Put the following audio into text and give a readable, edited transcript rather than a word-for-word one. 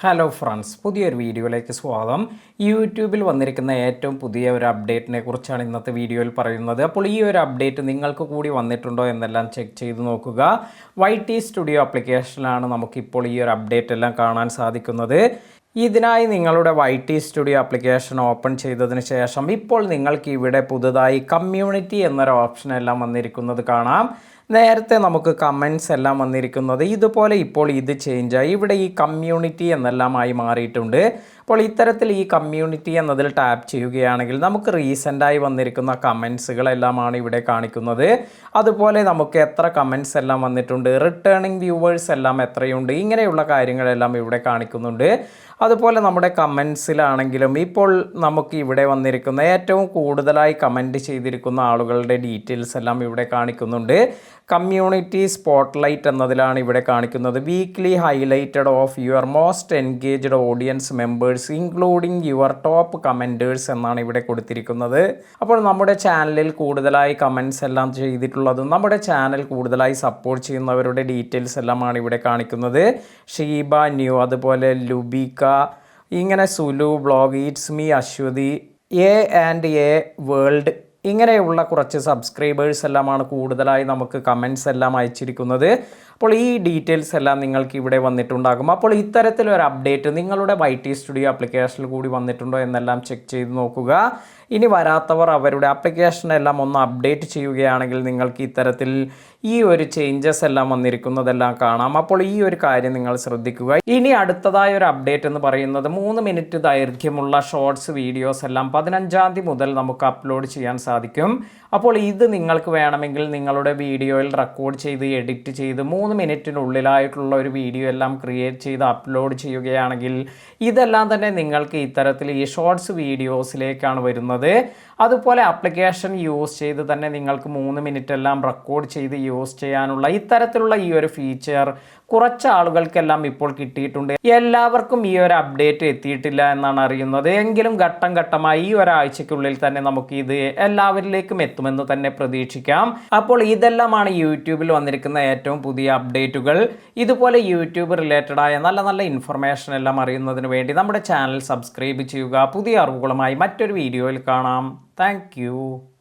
Hello friends, പുതിയൊരു വീഡിയോയിലേക്ക് സ്വാഗതം. യൂട്യൂബിൽ വന്നിരിക്കുന്ന ഏറ്റവും പുതിയ ഒരു അപ്ഡേറ്റിനെ കുറിച്ചാണ് ഇന്നത്തെ വീഡിയോയിൽ പറയുന്നത്. അപ്പോൾ ഈ ഒരു അപ്ഡേറ്റ് നിങ്ങൾക്ക് കൂടി വന്നിട്ടുണ്ടോ എന്നെല്ലാം ചെക്ക് ചെയ്ത് നോക്കുക. YT സ്റ്റുഡിയോ ആപ്ലിക്കേഷനിലാണ് നമുക്കിപ്പോൾ ഈ ഒരു അപ്ഡേറ്റ് എല്ലാം കാണാൻ സാധിക്കുന്നത്. ഇതിനായി നിങ്ങളുടെ YT സ്റ്റുഡിയോ ആപ്ലിക്കേഷൻ ഓപ്പൺ ചെയ്തതിന് ശേഷം ഇപ്പോൾ നിങ്ങൾക്ക് ഇവിടെ പുതുതായി കമ്മ്യൂണിറ്റി എന്നൊരു ഓപ്ഷൻ എല്ലാം വന്നിരിക്കുന്നത് കാണാം. നേരത്തെ നമുക്ക് കമൻസ് എല്ലാം വന്നിരിക്കുന്നത് ഇതുപോലെ ഇപ്പോൾ ഇത് ചേഞ്ചായി ഇവിടെ ഈ കമ്മ്യൂണിറ്റി എന്നെല്ലാമായി മാറിയിട്ടുണ്ട്. അപ്പോൾ ഇത്തരത്തിൽ ഈ കമ്മ്യൂണിറ്റി എന്നതിൽ ടാപ്പ് ചെയ്യുകയാണെങ്കിൽ നമുക്ക് റീസെൻ്റായി വന്നിരിക്കുന്ന കമൻസുകളെല്ലാമാണ് ഇവിടെ കാണിക്കുന്നത്. അതുപോലെ നമുക്ക് എത്ര കമൻസ് എല്ലാം വന്നിട്ടുണ്ട്, റിട്ടേണിംഗ് വ്യൂവേഴ്സ് എല്ലാം എത്രയുണ്ട്, ഇങ്ങനെയുള്ള കാര്യങ്ങളെല്ലാം ഇവിടെ കാണിക്കുന്നുണ്ട്. അതുപോലെ നമ്മുടെ കമൻസിലാണെങ്കിലും ഇപ്പോൾ നമുക്ക് ഇവിടെ വന്നിരിക്കുന്ന ഏറ്റവും കൂടുതലായി കമൻറ്റ് ചെയ്തിരിക്കുന്ന ആളുകളുടെ ഡീറ്റെയിൽസ് എല്ലാം ഇവിടെ കാണിക്കുന്നുണ്ട്. കമ്മ്യൂണിറ്റി സ്പോട്ട്ലൈറ്റ് എന്നതിലാണ് ഇവിടെ കാണിക്കുന്നത്. Weekly highlighted of your most engaged audience members including your top commentators എന്നാണ് ഇവിടെ കൊടുത്തിരിക്കുന്നത്. അപ്പോൾ നമ്മുടെ ചാനലിൽ കൂടുതലായി കമൻസ് എല്ലാം ചെയ്തിട്ടുള്ളതും നമ്മുടെ ചാനൽ കൂടുതലായി സപ്പോർട്ട് ചെയ്യുന്നവരുടെ ഡീറ്റെയിൽസ് എല്ലാമാണ് ഇവിടെ കാണിക്കുന്നത്. ഷീബ ന്യൂ, അതുപോലെ ലുബിക, ഇങ്ങനെ സുലു blog, it's me Aswathy, a world, ഇങ്ങനെയുള്ള കുറച്ച് സബ്സ്ക്രൈബേഴ്സ് എല്ലാമാണ് കൂടുതലായി നമുക്ക് കമൻസ് എല്ലാം അയച്ചിരിക്കുന്നത്. അപ്പോൾ ഈ ഡീറ്റെയിൽസ് എല്ലാം നിങ്ങൾക്ക് ഇവിടെ വന്നിട്ടുണ്ടാകും. അപ്പോൾ ഇത്തരത്തിലൊരു അപ്ഡേറ്റ് നിങ്ങളുടെ YT സ്റ്റുഡിയോ ആപ്ലിക്കേഷനിൽ കൂടി വന്നിട്ടുണ്ടോ എന്നെല്ലാം ചെക്ക് ചെയ്ത് നോക്കുക. ഇനി വരാത്തവർ അവരുടെ ആപ്ലിക്കേഷനെല്ലാം ഒന്ന് അപ്ഡേറ്റ് ചെയ്യുകയാണെങ്കിൽ നിങ്ങൾക്ക് ഇത്തരത്തിൽ ഈ ഒരു ചേഞ്ചസ് എല്ലാം വന്നിരിക്കുന്നതെല്ലാം കാണാം. അപ്പോൾ ഈ ഒരു കാര്യം നിങ്ങൾ ശ്രദ്ധിക്കുക. ഇനി അടുത്തതായ ഒരു അപ്ഡേറ്റ് എന്ന് പറയുന്നത് 3 മിനിറ്റ് ദൈർഘ്യമുള്ള ഷോർട്സ് വീഡിയോസ് എല്ലാം 15-ാം തീയതി മുതൽ നമുക്ക് അപ്ലോഡ് ചെയ്യാൻ സാധിക്കും. അപ്പോൾ ഇത് നിങ്ങൾക്ക് വേണമെങ്കിൽ നിങ്ങളുടെ വീഡിയോയിൽ റെക്കോർഡ് ചെയ്ത് എഡിറ്റ് ചെയ്ത് 3 മിനിറ്റിനുള്ളിലായിട്ടുള്ള ഒരു വീഡിയോ എല്ലാം ക്രിയേറ്റ് ചെയ്ത് അപ്ലോഡ് ചെയ്യുകയാണെങ്കിൽ ഇതെല്ലാം തന്നെ നിങ്ങൾക്ക് ഇത്തരത്തിൽ ഈ ഷോർട്സ് വീഡിയോസിലേക്കാണ് വരുന്നത്. അതുപോലെ ആപ്ലിക്കേഷൻ യൂസ് ചെയ്ത് തന്നെ നിങ്ങൾക്ക് 3 മിനിറ്റ് എല്ലാം റെക്കോർഡ് ചെയ്ത് യൂസ് ചെയ്യാനുള്ള ഇത്തരത്തിലുള്ള ഈ ഒരു ഫീച്ചർ കുറച്ച് ആളുകൾക്കെല്ലാം ഇപ്പോൾ കിട്ടിയിട്ടുണ്ട്. എല്ലാവർക്കും ഈ ഒരു അപ്ഡേറ്റ് എത്തിയിട്ടില്ല എന്നാണ് അറിയുന്നത്. എങ്കിലും ഘട്ടം ഘട്ടമായി ഈ ഒരാഴ്ചയ്ക്കുള്ളിൽ തന്നെ നമുക്ക് ഇത് എല്ലാവരിലേക്കും എത്തുമെന്ന് തന്നെ പ്രതീക്ഷിക്കാം. അപ്പോൾ ഇതെല്ലാമാണ് യൂട്യൂബിൽ വന്നിരിക്കുന്ന ഏറ്റവും പുതിയ അപ്ഡേറ്റുകൾ. ഇതുപോലെ യൂട്യൂബ് റിലേറ്റഡായ നല്ല നല്ല ഇൻഫർമേഷൻ എല്ലാം അറിയുന്നതിന് വേണ്ടി നമ്മുടെ ചാനൽ സബ്സ്ക്രൈബ് ചെയ്യുക. പുതിയ അറിവുകളുമായി മറ്റൊരു വീഡിയോയിൽ കാണാം. താങ്ക്